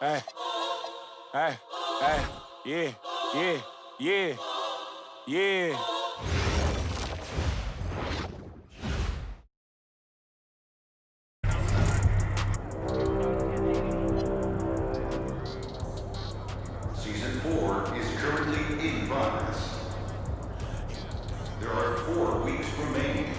Hey, hey, hey, yeah, yeah, yeah, yeah. Season 4 is currently in progress. There are 4 weeks remaining.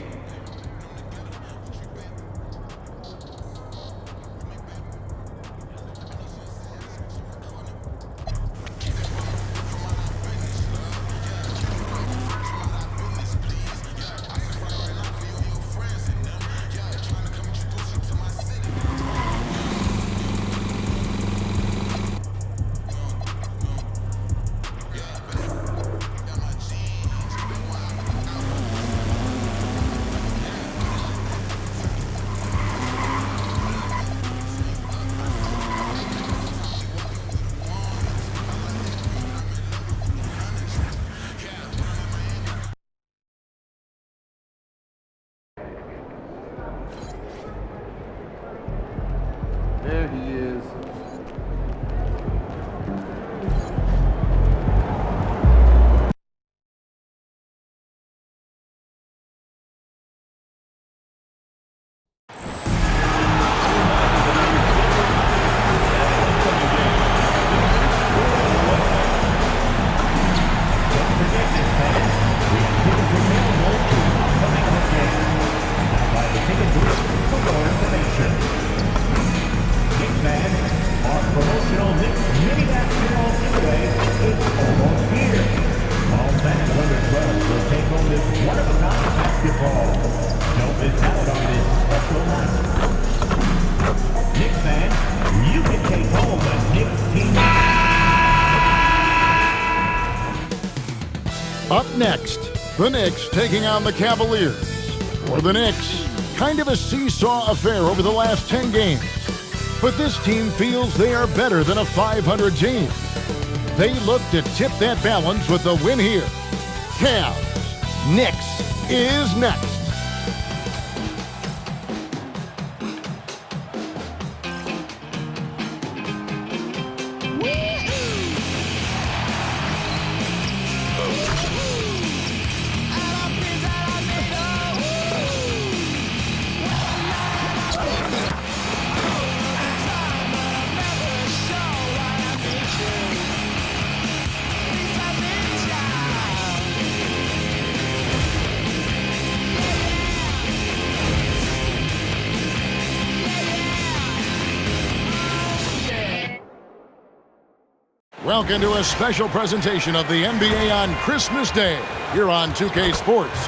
There he is. Up next, the Knicks taking on the Cavaliers. For the Knicks, kind of a seesaw affair over the last 10 games. But this team feels they are better than a 500 team. They look to tip that balance with the win here. Cavs, Knicks is next. Welcome to a special presentation of the NBA on Christmas Day here on 2K Sports.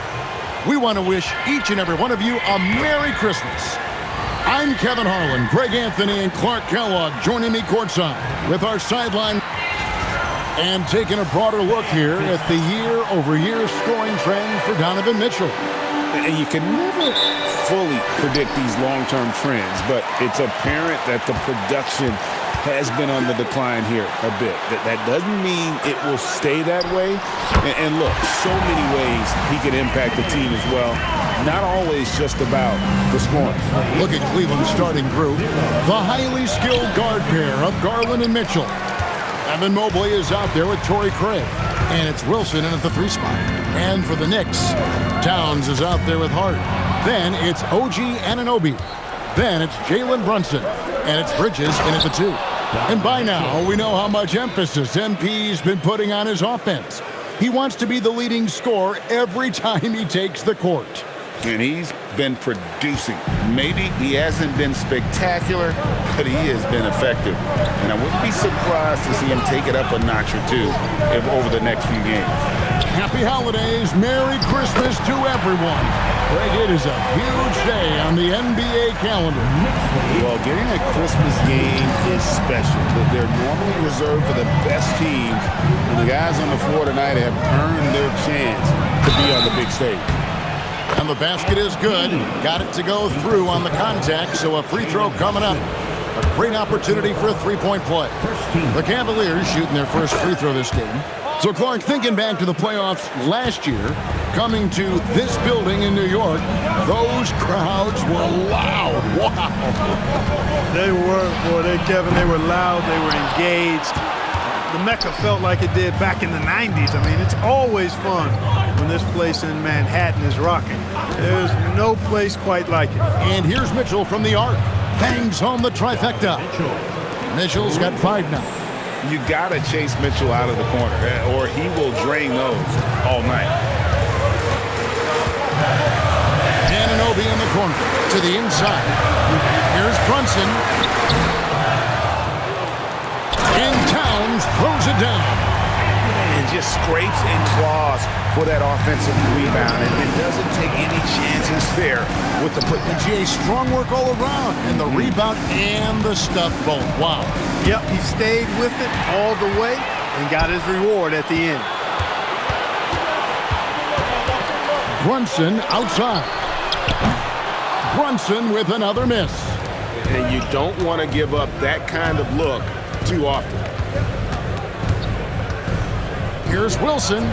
We want to wish each and every one of you a Merry Christmas. I'm Kevin Harlan, Greg Anthony, and Clark Kellogg joining me courtside with our sideline and taking a broader look here at the year-over-year scoring trend for Donovan Mitchell. And you can never fully predict these long-term trends, but it's apparent that the production has been on the decline here a bit. That doesn't mean it will stay that way. And look, so many ways he can impact the team as well. Not always just about the scoring. Look at Cleveland's starting group. The highly skilled guard pair of Garland and Mitchell. Evan Mobley is out there with Torrey Craig. And it's Wilson in at the 3 spot. And for the Knicks, Towns is out there with Hart. Then it's OG Anunoby. Then it's Jalen Brunson. And it's Bridges in at the 2. And by now, we know how much emphasis MP's been putting on his offense. He wants to be the leading scorer every time he takes the court. And he's been producing. Maybe he hasn't been spectacular, but he has been effective. And I wouldn't be surprised to see him take it up a notch or two over the next few games. Happy holidays, Merry Christmas to everyone. Greg, it is a huge day on the NBA calendar. Well, getting a Christmas game is special. They're normally reserved for the best teams, and the guys on the floor tonight have earned their chance to be on the big stage. And the basket is good. Got it to go through on the contact, so a free throw coming up. A great opportunity for a three-point play. The Cavaliers shooting their first free throw this game. So, Clark, thinking back to the playoffs last year, coming to this building in New York, those crowds were loud. Wow. They were, Kevin, they were loud. They were engaged. The Mecca felt like it did back in the 90s. I mean, it's always fun when this place in Manhattan is rocking. There's no place quite like it. And here's Mitchell from the arc. Bangs home the trifecta. Mitchell's got 5 now. You got to chase Mitchell out of the corner, or he will drain those all night. Anunoby in the corner to the inside. Here's Brunson. And Towns throws it down. And just scrapes and claws for that offensive rebound and doesn't take any chances there with the put. And GA, strong work all around. And the rebound and the stuff both. Wow. Yep, he stayed with it all the way and got his reward at the end. Brunson outside. Brunson with another miss. And you don't want to give up that kind of look too often. Here's Wilson.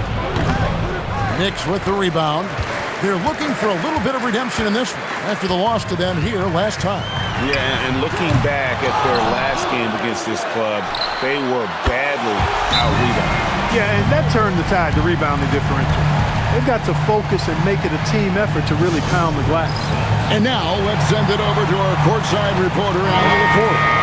Knicks with the rebound. They're looking for a little bit of redemption in this one after the loss to them here last time. Yeah, and looking back at their last game against this club, they were badly out-rebounded. Yeah, and that turned the tide, the rebounding differential. They've got to focus and make it a team effort to really pound the glass. And now let's send it over to our courtside reporter, Alan LaForte.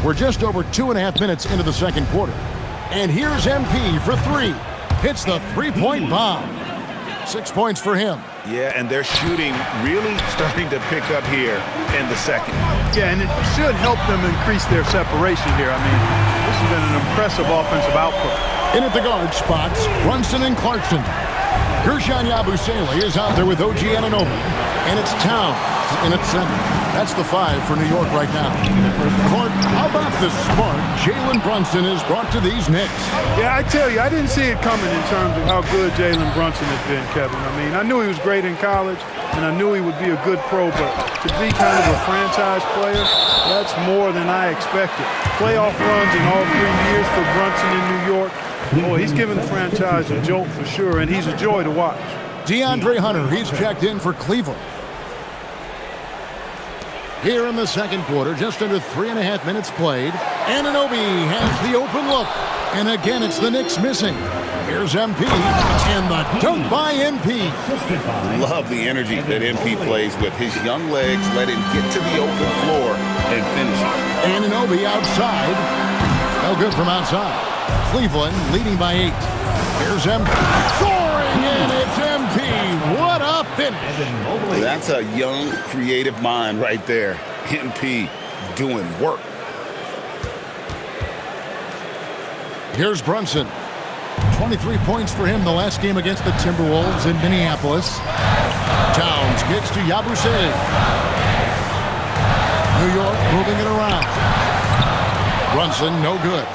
We're just over 2.5 minutes into the second quarter. And here's MP for 3. Hits the three-point bomb. 6 points for him. Yeah, and their shooting really starting to pick up here in the second. Yeah, and it should help them increase their separation here. I mean, this has been an impressive offensive output. In at the guard spots, Brunson and Clarkson. Guerschon Yabusele is out there with OG Anunoby. And it's Towns in at center. That's the 5 for New York right now. Clark, how about the spark Jalen Brunson has brought to these Knicks? Yeah, I tell you, I didn't see it coming in terms of how good Jalen Brunson has been, Kevin. I mean, I knew he was great in college, and I knew he would be a good pro, but to be kind of a franchise player, that's more than I expected. Playoff runs in all 3 years for Brunson in New York. Boy, he's given the franchise a jolt for sure, and he's a joy to watch. DeAndre Hunter, he's checked in for Cleveland. Here in the second quarter, just under 3.5 minutes played. Anunoby has the open look. And again, it's the Knicks missing. Here's MP, and the dunk by MP. Love the energy that MP plays with. His young legs let him get to the open floor and finish it. Anunoby outside. No good from outside. Cleveland leading by 8. Here's MP. Soaring, and it's MP. What a finish. That's a young, creative mind right there. MP doing work. Here's Brunson. 23 points for him the last game against the Timberwolves in Minneapolis. Towns gets to Yabusele. New York moving it around. Brunson, no good.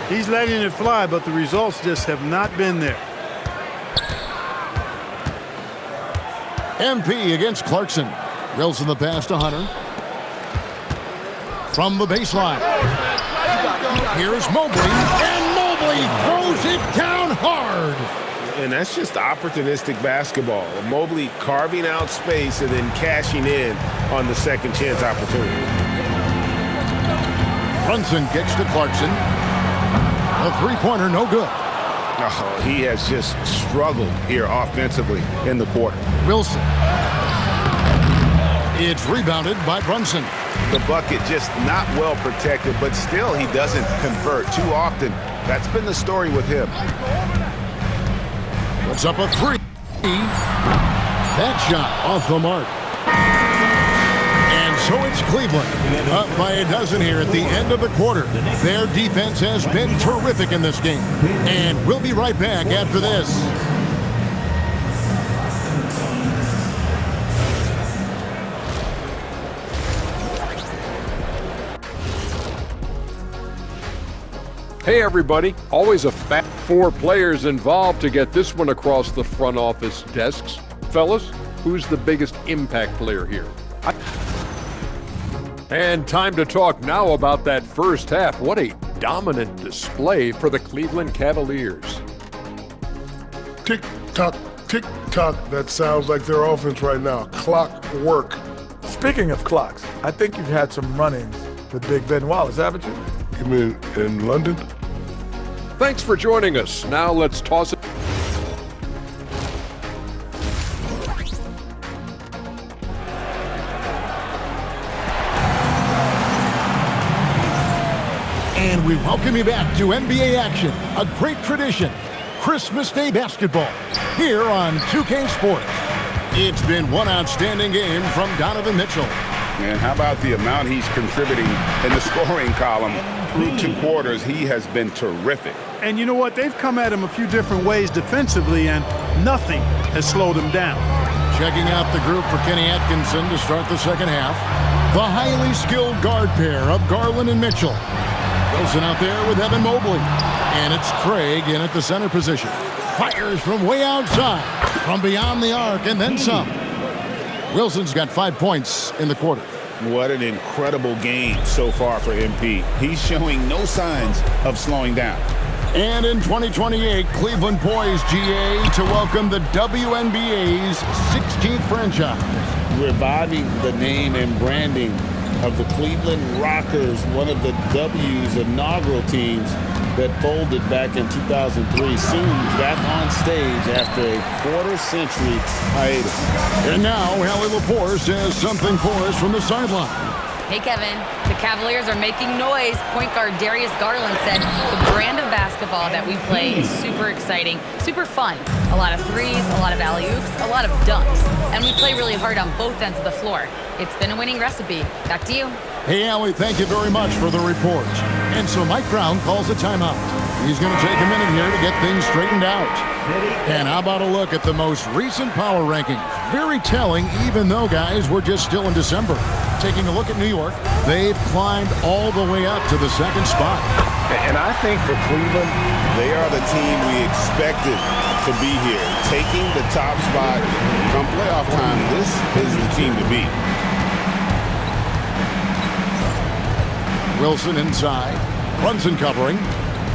He's letting it fly, but the results just have not been there. MP against Clarkson. Wilson the pass to Hunter. From the baseline. Here's Mobley. And Mobley throws it down hard. And that's just opportunistic basketball. Mobley carving out space and then cashing in on the second chance opportunity. Brunson gets to Clarkson. A three-pointer, no good. Oh, he has just struggled here offensively in the quarter. Wilson. It's rebounded by Brunson. The bucket just not well protected, but still he doesn't convert too often. That's been the story with him. Puts up a 3. That shot off the mark. And so it's Cleveland up by a dozen here at the end of the quarter. Their defense has been terrific in this game. And we'll be right back after this. Hey everybody, always a fat 4 players involved to get this one across the front office desks. fellas, who's the biggest impact player here? And time to talk now about that first half. What a dominant display for the Cleveland Cavaliers. Tick-tock, tick-tock. That sounds like their offense right now. Clock work. Speaking of clocks, I think you've had some run-ins with Big Ben Wallace, haven't you? You mean in London? Thanks for joining us. Now let's toss it. And we welcome you back to NBA action, a great tradition. Christmas Day basketball here on 2K Sports. It's been one outstanding game from Donovan Mitchell. And how about the amount he's contributing in the scoring column through 2 quarters? He has been terrific. And you know what? They've come at him a few different ways defensively, and nothing has slowed him down. Checking out the group for Kenny Atkinson to start the second half. The highly skilled guard pair of Garland and Mitchell. Wilson out there with Evan Mobley. And it's Craig in at the center position. Fires from way outside, from beyond the arc, and then some. Wilson's got 5 points in the quarter. What an incredible game so far for MP. He's showing no signs of slowing down. And in 2028, Cleveland poised, GA, to welcome the WNBA's 16th franchise. Reviving the name and branding of the Cleveland Rockers, one of the W's inaugural teams that folded back in 2003, soon back on stage after a quarter-century hiatus. And now, Hallie LaForce has something for us from the sideline. Hey, Kevin. The Cavaliers are making noise. Point guard Darius Garland said the brand of basketball that we play is super exciting, super fun. A lot of threes, a lot of alley-oops, a lot of dunks. And we play really hard on both ends of the floor. It's been a winning recipe. Back to you. Hey, Hallie, thank you very much for the report. And so Mike Brown calls a timeout. He's going to take a minute here to get things straightened out. And how about a look at the most recent power rankings? Very telling, even though, guys, we're just still in December. Taking a look at New York, they've climbed all the way up to the second spot. And I think for Cleveland, they are the team we expected to be here. Taking the top spot come playoff time, this is the team to beat. Wilson inside. Brunson covering.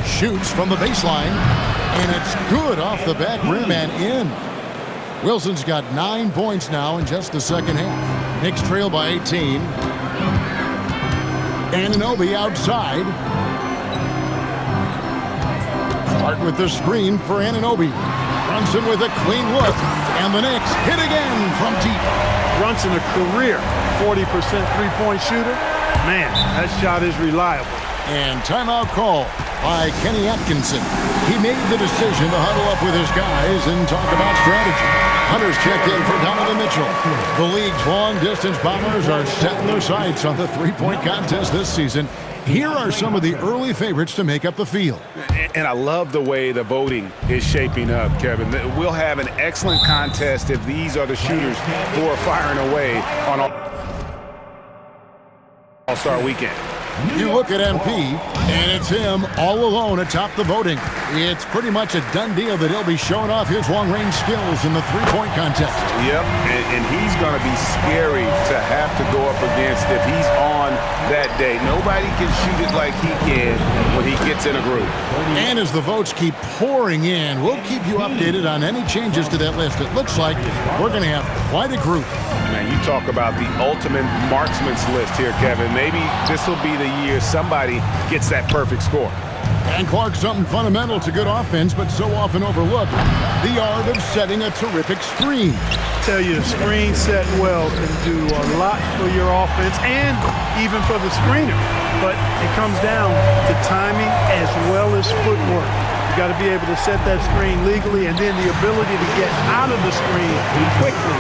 Shoots from the baseline. And it's good off the back rim and in. Wilson's got 9 points now in just the second half. Knicks trail by 18. Anunoby outside. Hart with the screen for Anunoby. Brunson with a clean look. And the Knicks hit again from deep. Brunson, a career 40% three-point shooter. Man, that shot is reliable. And timeout call by Kenny Atkinson. He made the decision to huddle up with his guys and talk about strategy. Hunters checked in for Donovan Mitchell. The league's long-distance bombers are setting their sights on the three-point contest this season. Here are some of the early favorites to make up the field. And I love the way the voting is shaping up, Kevin. We'll have an excellent contest if these are the shooters who are firing away on All-Star Weekend. You look at MP, and it's him all alone atop the voting. It's pretty much a done deal that he'll be showing off his long-range skills in the three-point contest. Yep, and he's going to be scary to have to go up against if he's on that day. Nobody can shoot it like he can when he gets in a group. And as the votes keep pouring in, we'll keep you updated on any changes to that list. It looks like we're going to have quite a group. Man, you talk about the ultimate marksman's list here, Kevin. Maybe this will be the year somebody gets that perfect score. And Clark, something fundamental to good offense, but so often overlooked, the art of setting a terrific screen. Tell you, a screen set well can do a lot for your offense and even for the screener. But it comes down to timing as well as footwork. You got to be able to set that screen legally, and then the ability to get out of the screen quickly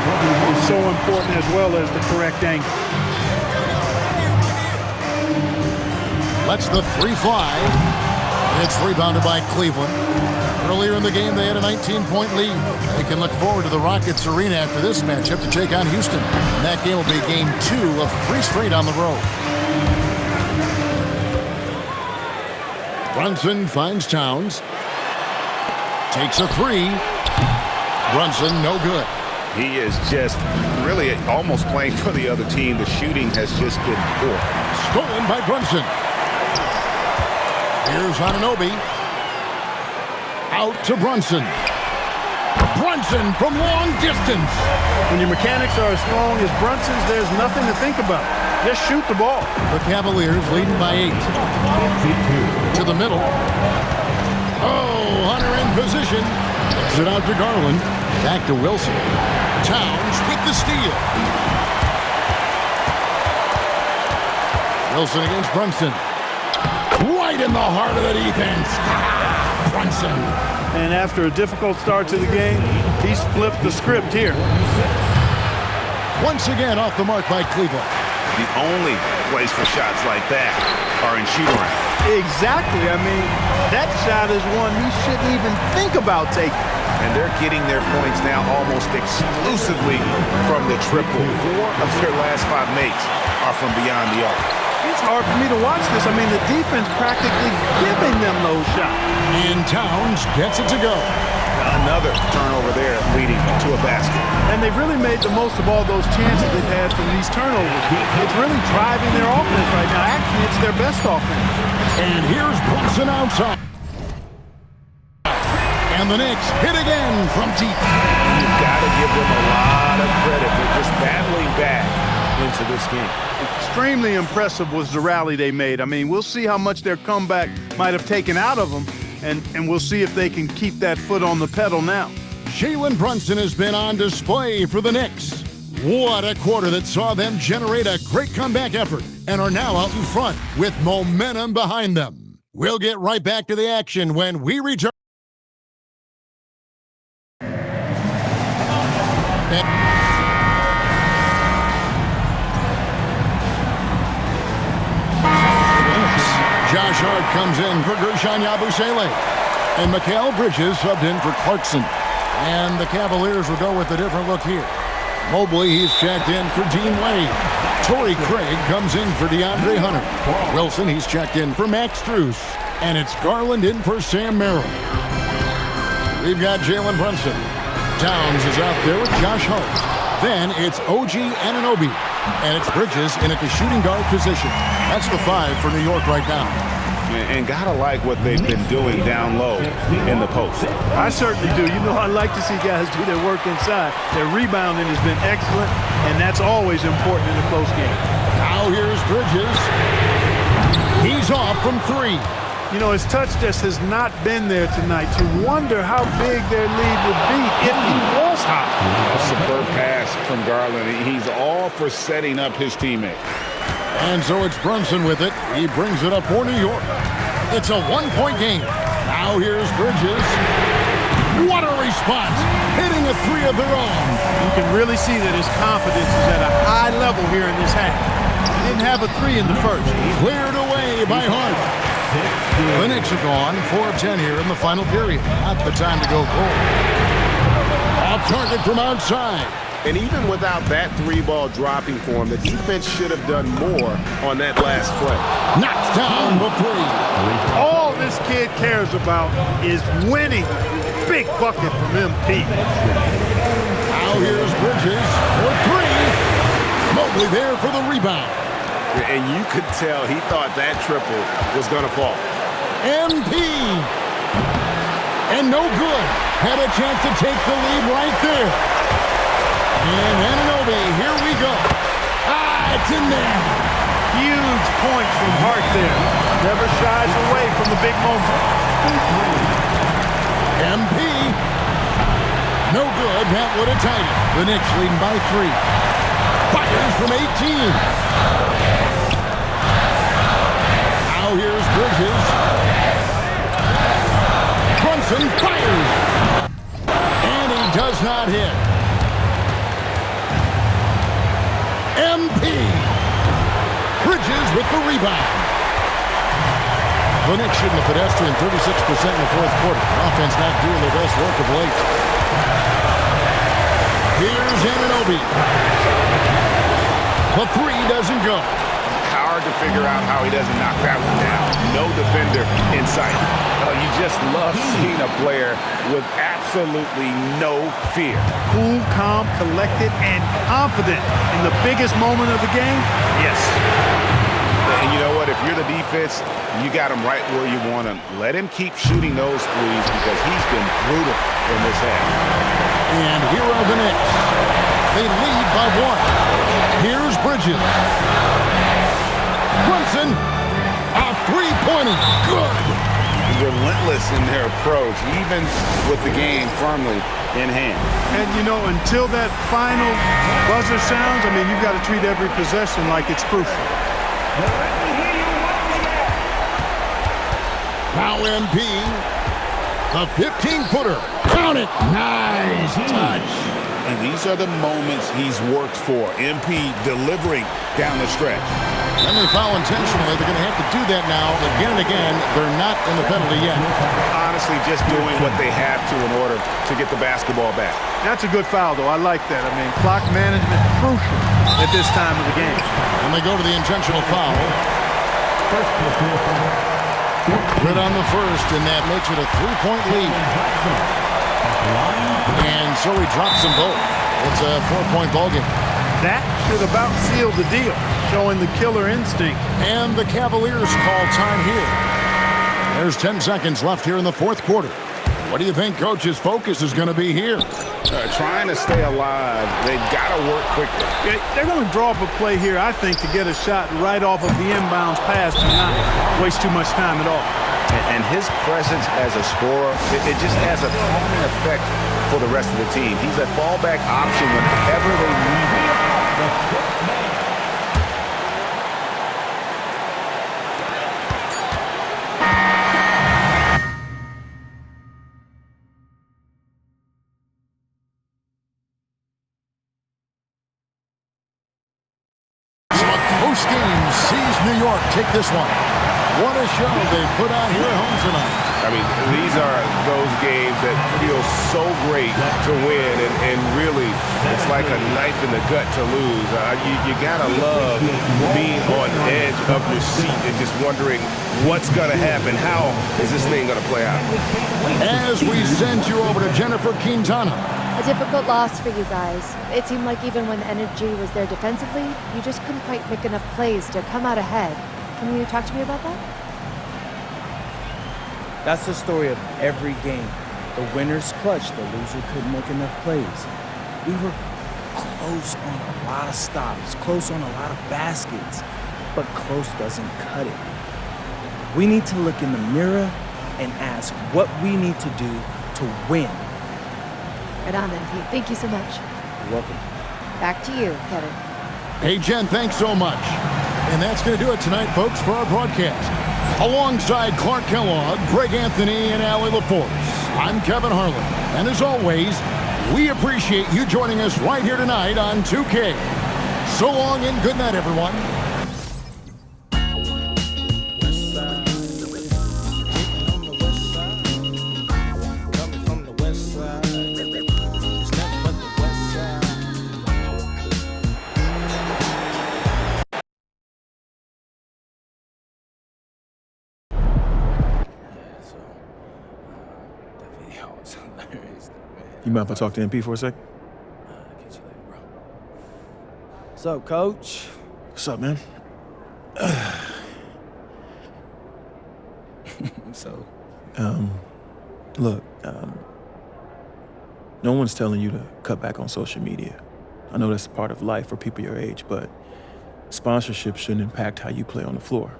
is so important, as well as the correct angle. Lets the three fly. It's rebounded by Cleveland. Earlier in the game, they had a 19-point lead. They can look forward to the Rockets Arena after this matchup to take on Houston. And that game will be game 2 of 3 straight on the road. Brunson finds Towns. Takes a 3. Brunson, no good. He is just really almost playing for the other team. The shooting has just been poor. Stolen by Brunson. Here's Anunoby. Out to Brunson. Brunson from long distance. When your mechanics are as strong as Brunson's, there's nothing to think about. Just shoot the ball. The Cavaliers leading by 8. To the middle. Oh, Hunter in position. Gets it out to Garland. Back to Wilson. Towns with the steal. Wilson against Brunson. Right in the heart of the defense. Brunson. And after a difficult start to the game, he's flipped the script here. Once again off the mark by Cleveland. The only place for shots like that are in shoot-around. Exactly. I mean, that shot is one he shouldn't even think about taking. And they're getting their points now almost exclusively from the triple. 4 of their last 5 makes are from beyond the arc. It's hard for me to watch this. I mean, the defense practically giving them those shots. And Towns gets it to go. Another turnover there leading to a basket. And they've really made the most of all those chances they've had from these turnovers. It's really driving their offense right now. Actually, it's their best offense. And here's Brunson outside. And the Knicks hit again from deep. You've got to give them a lot of credit for just battling back into this game. Extremely impressive was the rally they made. I mean, we'll see how much their comeback might have taken out of them, and we'll see if they can keep that foot on the pedal now. Jalen Brunson has been on display for the Knicks. What a quarter that saw them generate a great comeback effort and are now out in front with momentum behind them. We'll get right back to the action when we return. Josh Hart comes in for Gershon Yabusele. And Mikal Bridges subbed in for Clarkson. And the Cavaliers will go with a different look here. Mobley, he's checked in for Dean Wade. Torrey Craig comes in for DeAndre Hunter. Wilson, he's checked in for Max Strus. And it's Garland in for Sam Merrill. We've got Jalen Brunson. Towns is out there with Josh Hart. Then it's OG Anunoby. And it's Bridges in at the shooting guard position. That's the 5 for New York right now. And gotta like what they've been doing down low in the post. I certainly do. You know, I like to see guys do their work inside. Their rebounding has been excellent, and that's always important in a close game. Now here's Bridges. He's off from 3. You know, his touch just has not been there tonight. You wonder how big their lead would be if he was hot. A superb pass from Garland. He's all for setting up his teammate. And so it's Brunson with it. He brings it up for New York. It's a 1-point game. Now here's Bridges. What a response. Hitting a 3 of their own. You can really see that his confidence is at a high level here in this half. He didn't have a 3 in the first. Cleared away by Hart. The Knicks are gone. 4 of 10 here in the final period. Not the time to go cold. Off target from outside. And even without that 3-ball dropping for him, the defense should have done more on that last play. Knocks down the 3. All this kid cares about is winning. Big bucket from MP. Now here's Bridges for 3. Mobley there for the rebound. And you could tell he thought that triple was going to fall. MP. And no good. Had a chance to take the lead right there. And Anunoby, here we go. It's in there. Huge point from Hart there. Never shies away from the big moment. MP. No good. That would have tied it. The Knicks leading by 3. Fires from 18. Now here's Bridges. Brunson fires. And he does not hit. MP. Bridges with the rebound. The Knicks shooting a pedestrian 36% in the fourth quarter. Offense not doing their best work of late. Here's Anunoby. The 3 doesn't go. Hard to figure out how he doesn't knock that one down. No defender in sight. You just love seeing a player with absolute absolutely no fear. Cool, calm, collected, and confident in the biggest moment of the game? Yes. And you know what? If you're the defense, you got him right where you want him. Let him keep shooting those threes because he's been brutal in this half. And here are the Knicks. They lead by 1. Here's Bridges. Brunson, a three-pointer. Good. Relentless in their approach, even with the game firmly in hand. And, you know, until that final buzzer sounds, I mean, you've got to treat every possession like it's crucial. Now MP, the 15-footer. Count it. Nice touch. And these are the moments he's worked for. MP delivering down the stretch. And they foul intentionally. They're going to have to do that now again and again. They're not in the penalty yet. Honestly, just doing what they have to in order to get the basketball back. That's a good foul, though. I like that. I mean, clock management crucial at this time of the game. And they go to the intentional foul. Good on the first, and that makes it a 3-point lead. And so he drops them both. It's a 4-point ballgame. That should about seal the deal, showing the killer instinct. And the Cavaliers call time here. There's 10 seconds left here in the fourth quarter. What do you think Coach's focus is going to be here? Trying to stay alive. They've got to work quickly. They're going to draw up a play here, I think, to get a shot right off of the inbounds pass and not waste too much time at all. And his presence as a scorer, it just has a calming effect for the rest of the team. He's a fallback option whenever they need him. Post-game sees New York take this one. What a show they put on here at home tonight. I mean, these are those games that feel so great to win, and really, it's like a knife in the gut to lose. You gotta love being on edge of your seat and just wondering what's gonna happen. How is this thing gonna play out? As we send you over to Jennifer Quintana. A difficult loss for you guys. It seemed like even when the energy was there defensively, you just couldn't quite make enough plays to come out ahead. Can you talk to me about that? That's the story of every game. The winner's clutch, the loser couldn't make enough plays. We were close on a lot of stops, close on a lot of baskets, but close doesn't cut it. We need to look in the mirror and ask what we need to do to win. Right on then, Pete. Thank you so much. You're welcome. Back to you, Kevin. Hey, Jen, thanks so much. And that's going to do it tonight, folks, for our broadcast. Alongside Clark Kellogg, Greg Anthony, and Allie LaForce, I'm Kevin Harlan. And as always, we appreciate you joining us right here tonight on 2K. So long and good night, everyone. You mind if I talk to MP for a sec? Catch you later, bro. What's up, Coach? What's up, man? So? Look, no one's telling you to cut back on social media. I know that's part of life for people your age, but sponsorship shouldn't impact how you play on the floor.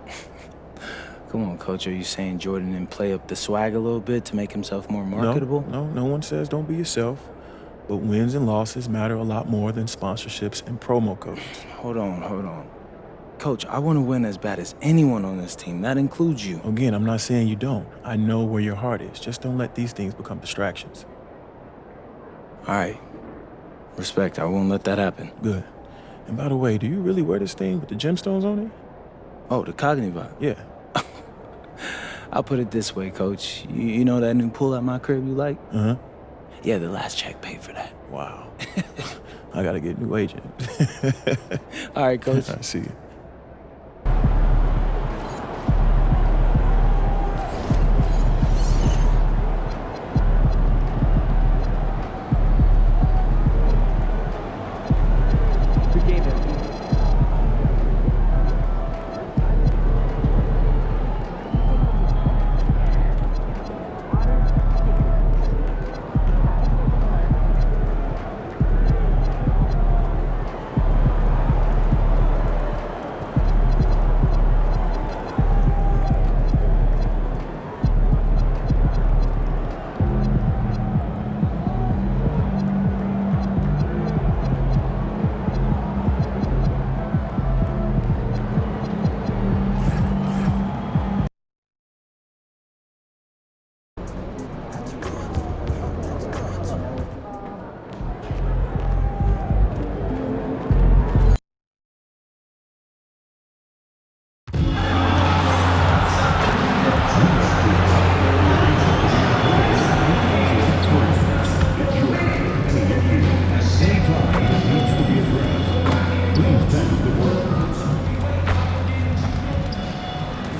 Come on, Coach. Are you saying Jordan didn't play up the swag a little bit to make himself more marketable? No one says don't be yourself. But wins and losses matter a lot more than sponsorships and promo codes. Hold on. Coach, I want to win as bad as anyone on this team. That includes you. Again, I'm not saying you don't. I know where your heart is. Just don't let these things become distractions. All right. Respect. I won't let that happen. Good. And by the way, do you really wear this thing with the gemstones on it? Oh, the Cognivant? Yeah. I'll put it this way, Coach. You know that new pool at my crib you like? Uh-huh. Yeah, the last check paid for that. Wow. I gotta get a new agent. All right, Coach. I see you.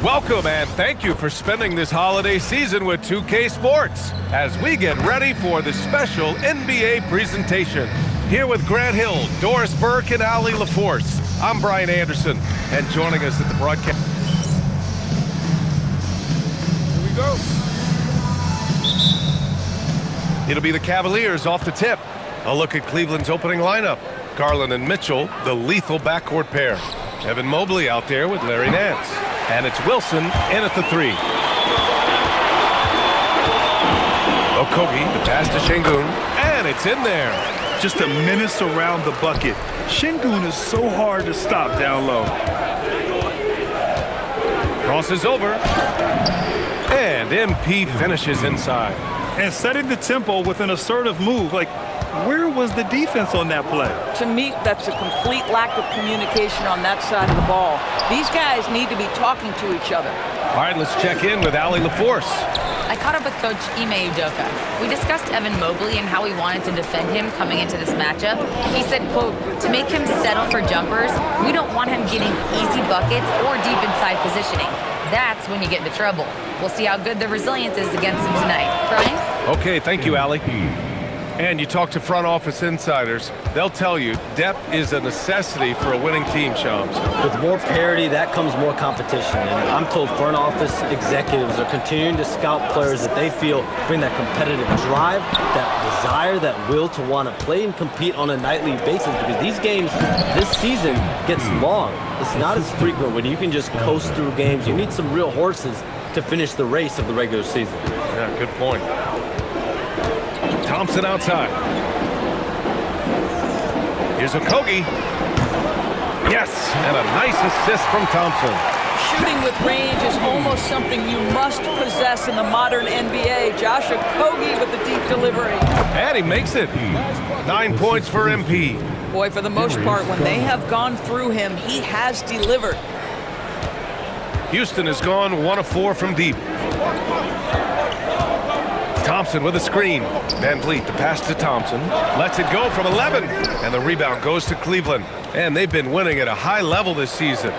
Welcome and thank you for spending this holiday season with 2K Sports as we get ready for the special NBA presentation. Here with Grant Hill, Doris Burke, and Allie LaForce, I'm Brian Anderson, and joining us at the broadcast. Here we go. It'll be the Cavaliers off the tip. A look at Cleveland's opening lineup. Garland and Mitchell, the lethal backcourt pair. Evan Mobley out there with Larry Nance. And it's Wilson in at the 3. Okogie, the pass to Şengün, and it's in there. Just a menace around the bucket. Şengün is so hard to stop down low. Crosses over. And MP finishes inside. And setting the tempo with an assertive move. Like, where was the defense on that play? To me, that's a complete lack of communication on that side of the ball. These guys need to be talking to each other. All right, let's check in with Allie LaForce. I caught up with Coach Ime Udoka. We discussed Evan Mobley and how we wanted to defend him coming into this matchup. He said, quote, to make him settle for jumpers, we don't want him getting easy buckets or deep inside positioning. That's when you get into trouble. We'll see how good the resilience is against him tonight. Brian? Okay, thank you, Allie. And you talk to front office insiders, they'll tell you depth is a necessity for a winning team, Shams. With more parity, that comes more competition. And I'm told front office executives are continuing to scout players that they feel bring that competitive drive, that desire, that will to want to play and compete on a nightly basis. Because these games this season gets long. It's not as frequent when you can just coast through games. You need some real horses to finish the race of the regular season. Yeah, good point. Thompson outside. Here's Okogie. Yes, and a nice assist from Thompson. Shooting with range is almost something you must possess in the modern NBA. Josh Okogie with the deep delivery. And he makes it. 9 points for MP. Boy, for the most part, when they have gone through him, he has delivered. Houston has gone 1 of 4 from deep. Thompson with a screen. Van Vliet, the pass to Thompson. Lets it go from 11. And the rebound goes to Cleveland. And they've been winning at a high level this season.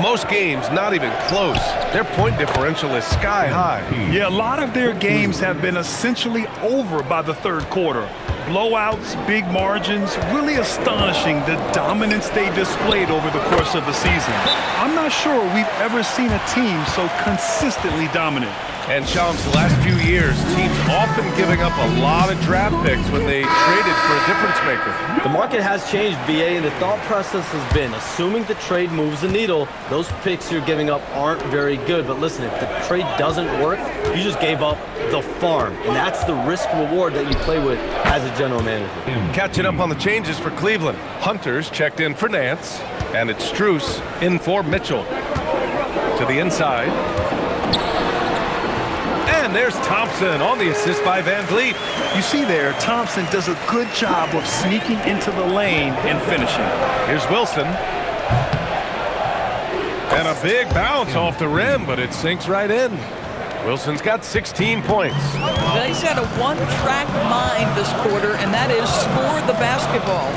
Most games not even close. Their point differential is sky high. Yeah, a lot of their games have been essentially over by the third quarter. Blowouts, big margins, really astonishing the dominance they displayed over the course of the season. I'm not sure we've ever seen a team so consistently dominant. And Shams, the last few years, teams often giving up a lot of draft picks when they traded for a difference maker. The market has changed, BA, and the thought process has been, assuming the trade moves the needle, those picks you're giving up aren't very good. But listen, if the trade doesn't work, you just gave up the farm. And that's the risk reward that you play with as a general manager. Catching up on the changes for Cleveland. Hunters checked in for Nance, and it's Strus in for Mitchell. To the inside. And there's Thompson on the assist by Van Vliet. You see there, Thompson does a good job of sneaking into the lane and finishing. Here's Wilson. And a big bounce off the rim, but it sinks right in. Wilson's got 16 points. Well, he's had a one-track mind this quarter, and that is score the basketball.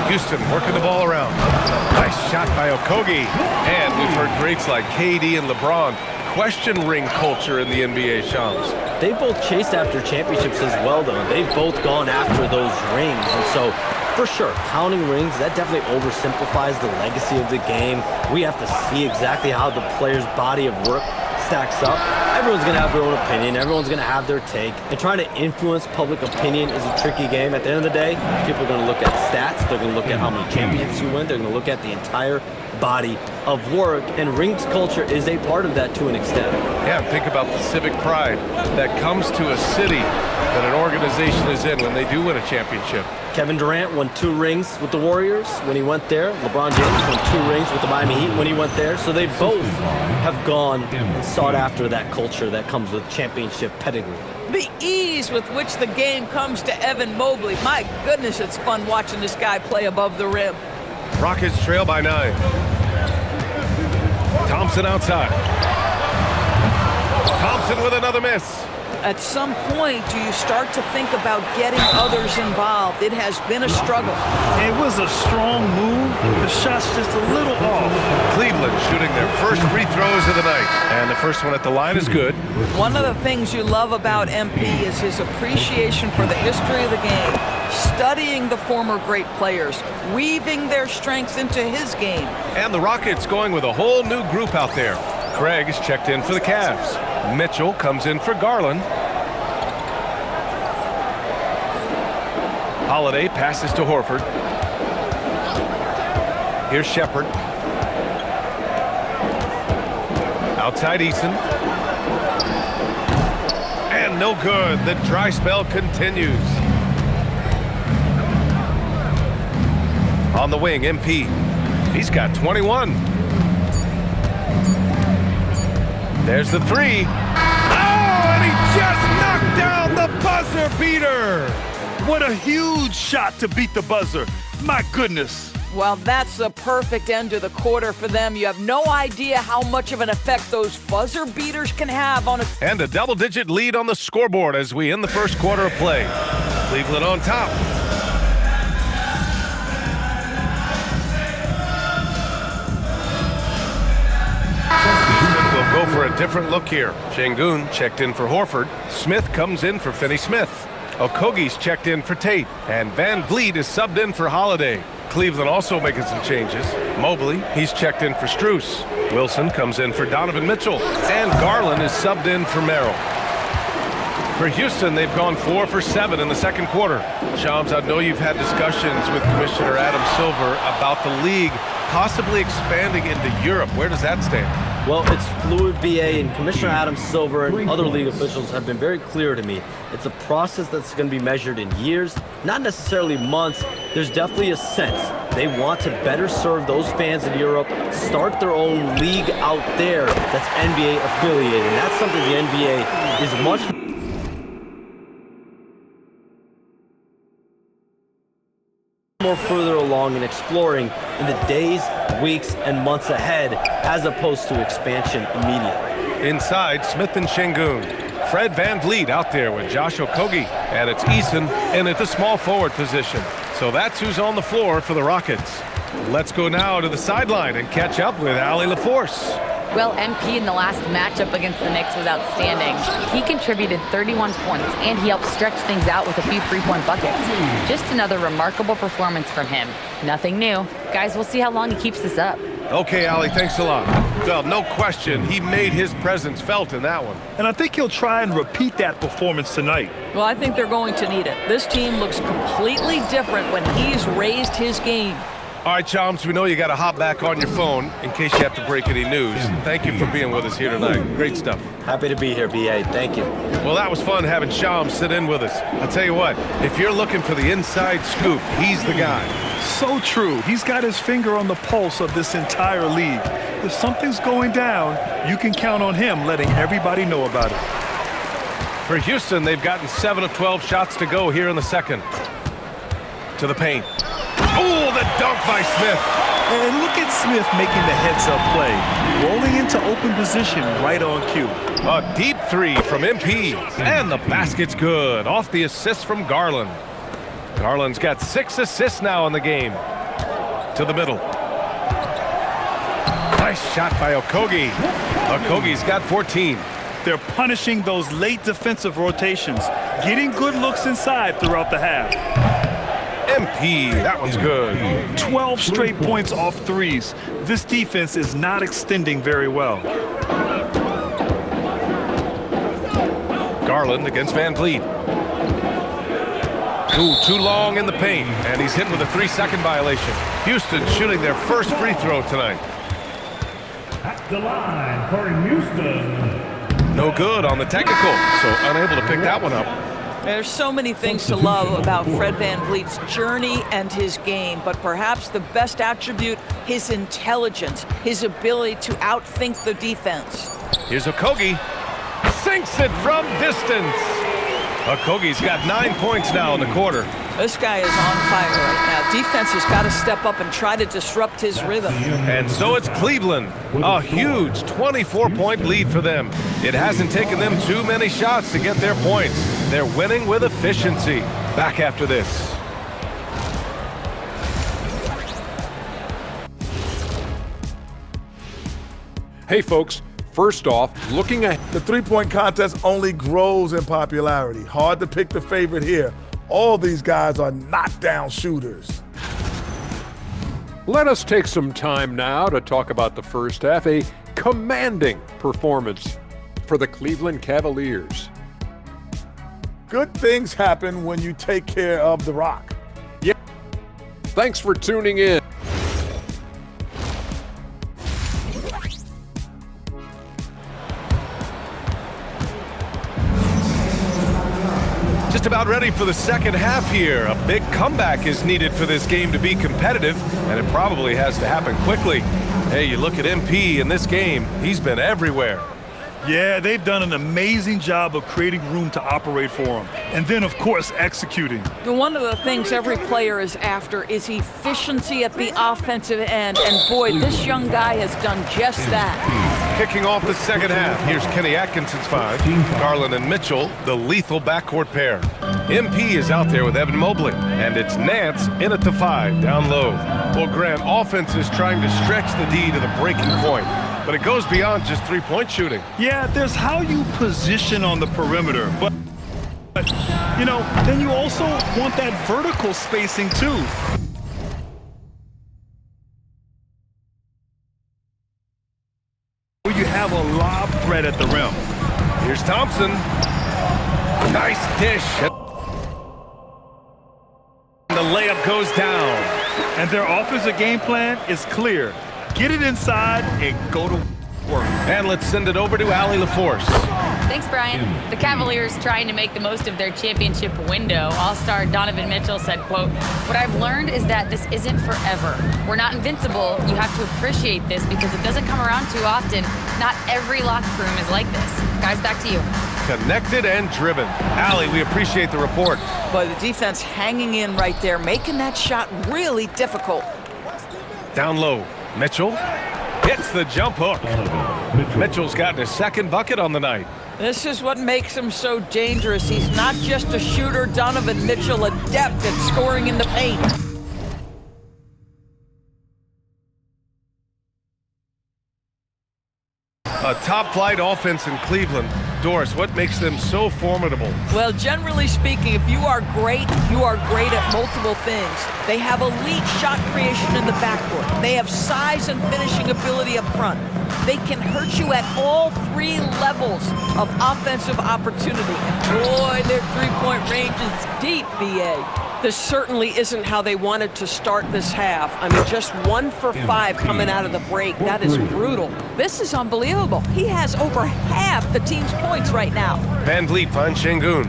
Houston working the ball around. Nice shot by Okogie. And we've heard greats like KD and LeBron question ring culture in the NBA, Shams. They both chased after championships as well, though. They've both gone after those rings. And so, for sure, counting rings, that definitely oversimplifies the legacy of the game. We have to see exactly how the player's body of work stacks up. Everyone's going to have their own opinion. Everyone's going to have their take. And trying to influence public opinion is a tricky game. At the end of the day, people are going to look at stats. They're going to look at how many championships you win. They're going to look at the entire body of work. And rings culture is a part of that to an extent. Yeah, think about the civic pride that comes to a city that an organization is in when they do win a championship. Kevin Durant won 2 rings with the Warriors when he went there. LeBron James won 2 rings with the Miami Heat when he went there. So they both have gone and sought after that culture that comes with championship pedigree. The ease with which the game comes to Evan Mobley. My goodness, it's fun watching this guy play above the rim. Rockets trail by 9. Thompson outside. Thompson with another miss. At some point, do you start to think about getting others involved? It has been a struggle. It was a strong move, The shot's just a little off. Cleveland shooting their first free throws of the night. And the first one at the line is good. One of the things you love about MP is his appreciation for the history of the game, studying the former great players, weaving their strengths into his game. And the Rockets going with a whole new group out there. Craig is checked in for the Cavs. Mitchell comes in for Garland. Holiday passes to Horford. Here's Shepard. Outside Eason. And no good. The dry spell continues. On the wing, MP. He's got 21. There's the three. Oh, and he just knocked down the buzzer beater. What a huge shot to beat the buzzer. My goodness. Well, that's the perfect end to the quarter for them. You have no idea how much of an effect those buzzer beaters can have on a... And a double-digit lead on the scoreboard as we end the first quarter of play. Cleveland on top. Houston will go for a different look here. Şengün checked in for Horford. Smith comes in for Finney-Smith. Okogie's checked in for Tate. And Van Vliet is subbed in for Holiday. Cleveland also making some changes. Mobley, he's checked in for Strus. Wilson comes in for Donovan Mitchell. And Garland is subbed in for Merrill. For Houston, they've gone 4 for 7 in the second quarter. Shams, I know you've had discussions with Commissioner Adam Silver about the league possibly expanding into Europe. Where does that stand? Well, it's fluid, BA, and Commissioner Adam Silver and other league officials have been very clear to me. It's a process that's going to be measured in years, not necessarily months. There's definitely a sense they want to better serve those fans in Europe, start their own league out there that's NBA affiliated. And that's something the NBA is much more further along in exploring in the days, weeks, and months ahead, as opposed to expansion immediately. Inside, Smith and Şengün. Fred Van Vliet out there with Josh Okogie. And it's Eason in at the small forward position. So that's who's on the floor for the Rockets. Let's go now to the sideline and catch up with Allie LaForce. Well, MP in the last matchup against the Knicks was outstanding. He contributed 31 points, and he helped stretch things out with a few three-point buckets. Just another remarkable performance from him. Nothing new. Guys, we'll see how long he keeps this up. Okay, Allie, thanks a lot. Well, no question, he made his presence felt in that one. And I think he'll try and repeat that performance tonight. Well, I think they're going to need it. This team looks completely different when he's raised his game. All right, Chums, we know you got to hop back on your phone in case you have to break any news. Thank you for being with us here tonight. Great stuff. Happy to be here, BA. Thank you. Well, that was fun having Shams sit in with us. I'll tell you what, if you're looking for the inside scoop, he's the guy. So true. He's got his finger on the pulse of this entire league. If something's going down, you can count on him letting everybody know about it. For Houston, they've gotten 7 of 12 shots to go here in the second. To the paint. Oh, the dunk by Smith. And look at Smith making the heads-up play, rolling into open position right on cue. A deep three from MP, and the basket's good off the assist from Garland. Garland's got 6 assists now in the game. To the middle. Nice shot by Okogie. Okogie's got 14. They're punishing those late defensive rotations, getting good looks inside throughout the half. MP, that one's good. 12 straight points off threes. This defense is not extending very well. Garland against Van Vliet. Ooh, too long in the paint, and he's hit with a 3-second violation. Houston shooting their first free throw tonight. At the line for Houston. No good on the technical, so unable to pick that one up. There's so many things to love about Fred Van Vliet's journey and his game, but perhaps the best attribute, his intelligence, his ability to outthink the defense. Here's Okogie. Sinks it from distance. Okogie's got 9 points now in the quarter. This guy is on fire right now. Defense has got to step up and try to disrupt his rhythm. And so it's Cleveland. A huge 24-point lead for them. It hasn't taken them too many shots to get their points. They're winning with efficiency. Back after this. Hey, folks, first off, looking at the three-point contest only grows in popularity. Hard to pick the favorite here. All these guys are knockdown shooters. Let us take some time now to talk about the first half, a commanding performance for the Cleveland Cavaliers. Good things happen when you take care of the rock. Yeah. Thanks for tuning in. Just about ready for the second half here. A big comeback is needed for this game to be competitive, and it probably has to happen quickly. Hey, you look at MP in this game, he's been everywhere. Yeah, they've done an amazing job of creating room to operate for him. And then, of course, executing. One of the things every player is after is efficiency at the offensive end. And boy, this young guy has done just that. Kicking off the second half, here's Kenny Atkinson's five. Garland and Mitchell, the lethal backcourt pair. MP is out there with Evan Mobley. And it's Nance in at the five, down low. Well, Grant, offense is trying to stretch the D to the breaking point. But it goes beyond just three-point shooting. Yeah, there's how you position on the perimeter. But you know, then you also want that vertical spacing, too. Where you have a lob threat at the rim. Here's Thompson. Nice dish. The layup goes down. And their offensive game plan is clear. Get it inside and go to work. And let's send it over to Allie LaForce. Thanks, Brian. The Cavaliers trying to make the most of their championship window. All-star Donovan Mitchell said, quote, "What I've learned is that this isn't forever. We're not invincible. You have to appreciate this because it doesn't come around too often. Not every locker room is like this." Guys, back to you. Connected and driven. Allie, we appreciate the report. But the defense hanging in right there, making that shot really difficult. Down low. Mitchell hits the jump hook. Mitchell's gotten his second bucket on the night. This is what makes him so dangerous. He's not just a shooter. Donovan Mitchell, adept at scoring in the paint. A top-flight offense in Cleveland. Doris, what makes them so formidable? Well, generally speaking, if you are great at multiple things. They have elite shot creation in the backcourt. They have size and finishing ability up front. They can hurt you at all three levels of offensive opportunity. And boy, their three-point range is deep, B.A. This certainly isn't how they wanted to start this half. I mean, just 1 for 5 coming out of the break. That is brutal. This is unbelievable. He has over half the team's points right now. Van Vliet finds Şengün.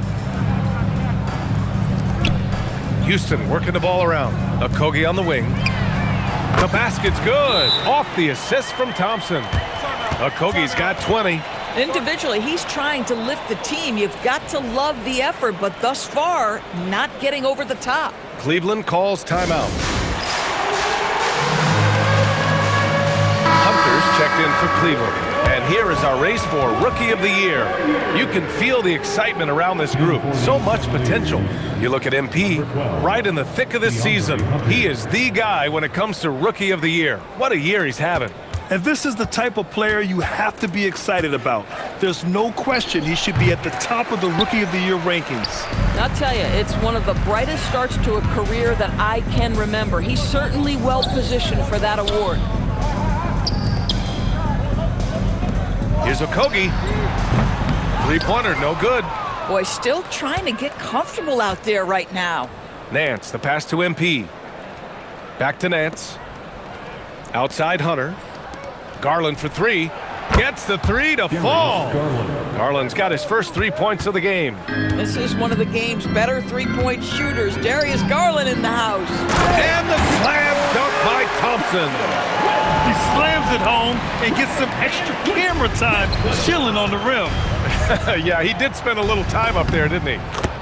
Houston working the ball around. Okogie on the wing. The basket's good. Off the assist from Thompson. Okogie's got 20. Individually, he's trying to lift the team. You've got to love the effort, but thus far, not getting over the top. Cleveland calls timeout. Hunter's checked in for Cleveland. And here is our race for Rookie of the Year. You can feel the excitement around this group. So much potential. You look at MP, right in the thick of this season. He is the guy when it comes to Rookie of the Year. What a year he's having. And this is the type of player you have to be excited about. There's no question he should be at the top of the Rookie of the Year rankings. I'll tell you, it's one of the brightest starts to a career that I can remember. He's certainly well positioned for that award. Here's Okogie. Three-pointer, no good. Boy, still trying to get comfortable out there right now. Nance, the pass to MP. Back to Nance. Outside Hunter. Garland for three. Gets the three to fall. Garland's got his first 3 points of the game. This is one of the game's better three-point shooters. Darius Garland in the house. And the slam dunk by Thompson. He slams it home and gets some extra camera time chilling on the rim. Yeah, he did spend a little time up there, didn't he?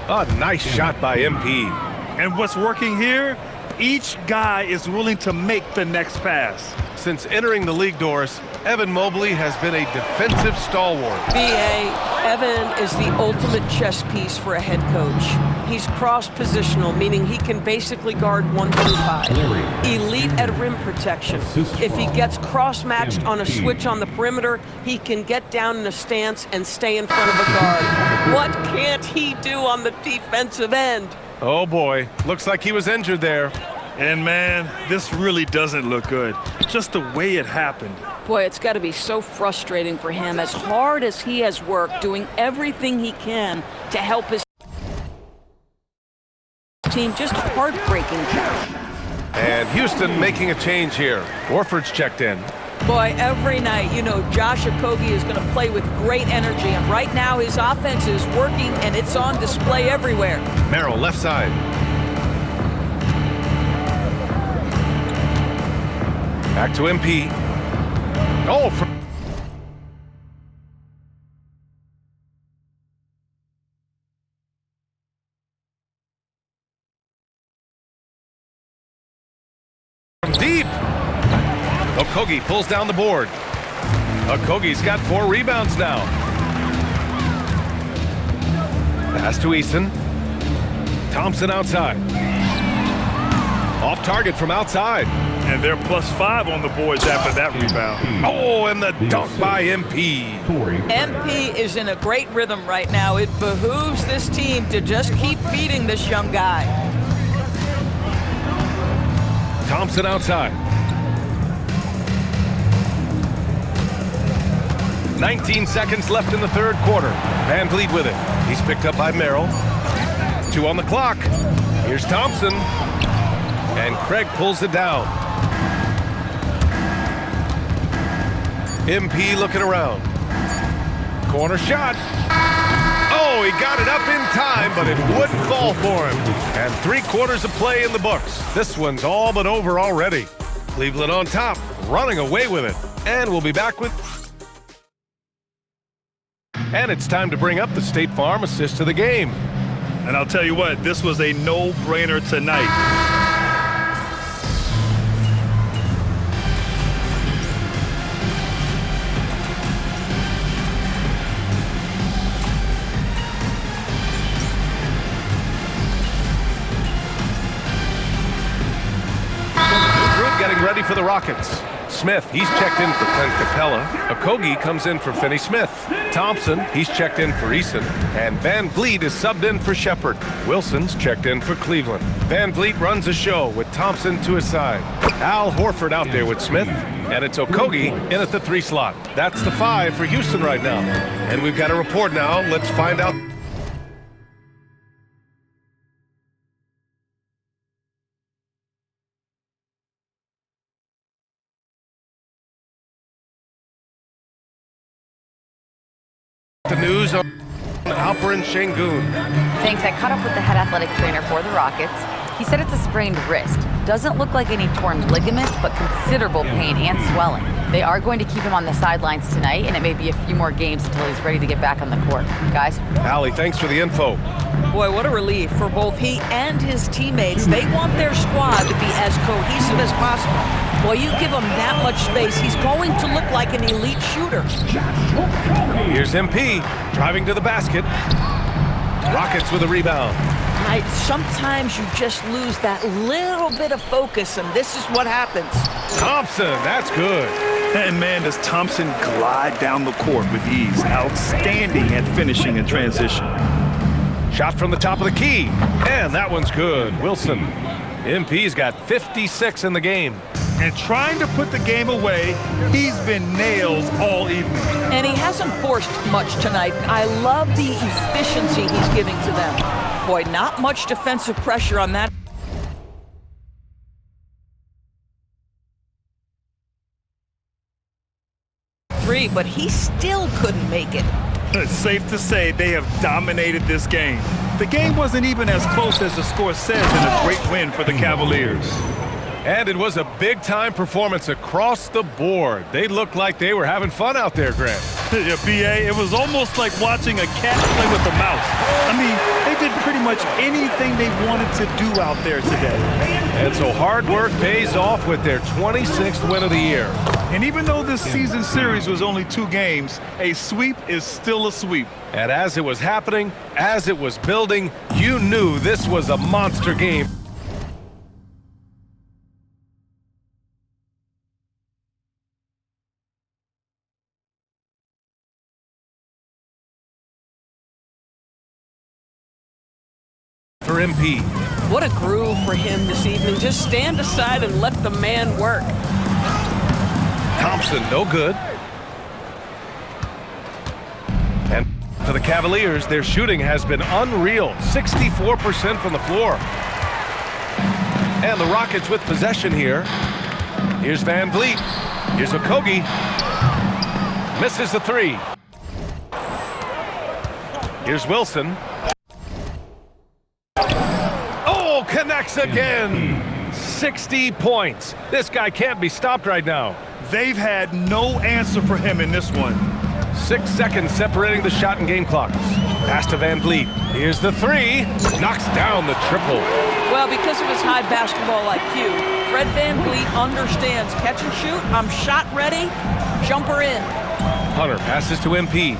A nice shot by MP. And what's working here? Each guy is willing to make the next pass. Since entering the league, Doris, Evan Mobley has been a defensive stalwart. B.A., Evan is the ultimate chess piece for a head coach. He's cross-positional, meaning he can basically guard 1 through 5. Elite at rim protection. If he gets cross-matched on a switch on the perimeter, he can get down in a stance and stay in front of a guard. What can't he do on the defensive end? Oh boy, looks like he was injured there. And man, this really doesn't look good. Just the way it happened. Boy, it's got to be so frustrating for him, as hard as he has worked, doing everything he can to help his team. Just heartbreaking. And Houston making a change here. Horford's checked in. Boy, every night, you know, Josh Okogie is going to play with great energy, and right now his offense is working, and it's on display everywhere. Merrill, left side. Back to MP. Oh, from deep. Okogie pulls down the board. Okogie's got 4 rebounds now. Pass to Eason. Thompson outside. Off target from outside. And they're +5 on the boards after that rebound. Oh, and the dunk by MP. MP is in a great rhythm right now. It behooves this team to just keep feeding this young guy. Thompson outside. 19 seconds left in the third quarter. Van Vliet with it. He's picked up by Merrill. 2 on the clock. Here's Thompson. And Craig pulls it down. MP looking around. Corner shot. Oh, he got it up in time, but it wouldn't fall for him. And 3 quarters of play in the books. This one's all but over already. Cleveland on top, running away with it. And we'll be back with... And it's time to bring up the State Farm assist of the game. And I'll tell you what, this was a no-brainer tonight. Getting ready for the Rockets. Smith, he's checked in for Clint Capella. Okogie comes in for Finney Smith. Thompson, he's checked in for Eason. And Van Vliet is subbed in for Shepard. Wilson's checked in for Cleveland. Van Vliet runs a show with Thompson to his side. Al Horford out there with Smith. And it's Okogie in at the 3 slot. That's the 5 for Houston right now. And we've got a report now. Let's find out. The news on Alperen Sengun. Thanks. I caught up with the head athletic trainer for the Rockets. He said it's a sprained wrist. Doesn't look like any torn ligaments, but considerable pain and swelling. They are going to keep him on the sidelines tonight, and it may be a few more games until he's ready to get back on the court. Guys? Allie, thanks for the info. Boy, what a relief for both he and his teammates. They want their squad to be as cohesive as possible. Boy, you give him that much space, he's going to look like an elite shooter. Here's MP driving to the basket. Rockets with a rebound. Sometimes you just lose that little bit of focus, and this is what happens. Thompson, that's good. And man, does Thompson glide down the court with ease. Outstanding at finishing in transition. Shot from the top of the key, and that one's good. Wilson. MP's got 56 in the game. And trying to put the game away, he's been nails all evening. And he hasn't forced much tonight. I love the efficiency he's giving to them. Boy, not much defensive pressure on that. But he still couldn't make it. It's safe to say they have dominated this game. The game wasn't even as close as the score says in a great win for the Cavaliers. And it was a big-time performance across the board. They looked like they were having fun out there, Grant. Yeah, B.A., it was almost like watching a cat play with a mouse. I mean, they did pretty much anything they wanted to do out there today. And so hard work pays off with their 26th win of the year. And even though this season series was only 2 games, a sweep is still a sweep. And as it was happening, as it was building, you knew this was a monster game. For MP. What a groove for him this evening. Just stand aside and let the man work. Thompson, no good. And for the Cavaliers, their shooting has been unreal. 64% from the floor. And the Rockets with possession here. Here's Van Vliet. Here's Okogie. Misses the 3. Here's Wilson. Oh, connects again. 60 points. This guy can't be stopped right now. They've had no answer for him in this one. 6 seconds separating the shot and game clocks. Pass to Van Vliet. Here's the 3. Knocks down the triple. Well, because of his high basketball IQ, Fred Van Vliet understands catch and shoot. I'm shot ready. Jumper in. Hunter passes to MP.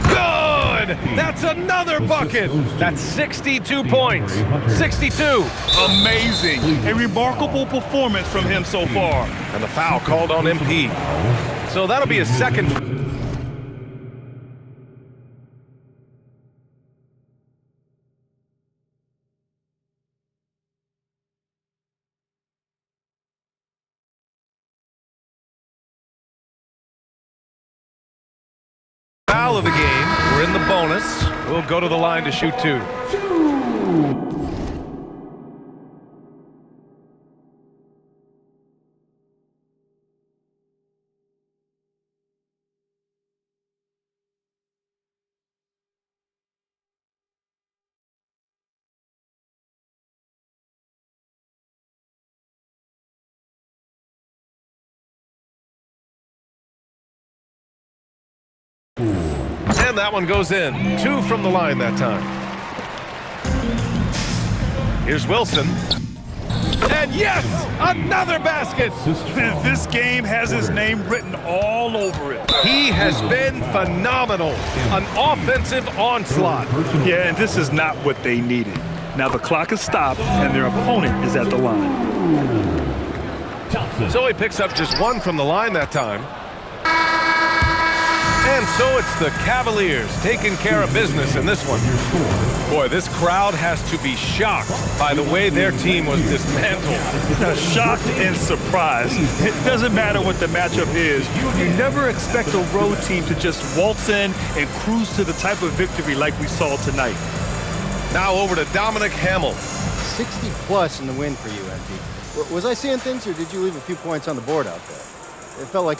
Good! That's another bucket. That's 62 points. 62. Amazing. A remarkable performance from him so far. And the foul called on MP. So that'll be his second. Foul of the game. We're in the bonus. We'll go to the line to shoot 2. And that one goes in. 2 from the line that time. Here's Wilson. And yes, another basket. This game has his name written all over it. He has been phenomenal. An offensive onslaught. Yeah, and this is not what they needed. Now the clock is stopped and their opponent is at the line. So he picks up just 1 from the line that time. And so it's the Cavaliers taking care of business in this one. Boy, this crowd has to be shocked by the way their team was dismantled. Shocked and surprised. It doesn't matter what the matchup is. You never expect a road team to just waltz in and cruise to the type of victory like we saw tonight. Now over to Dominic Hamill. 60 plus in the win for you, MP. Was I seeing things, or did you leave a few points on the board out there? It felt like you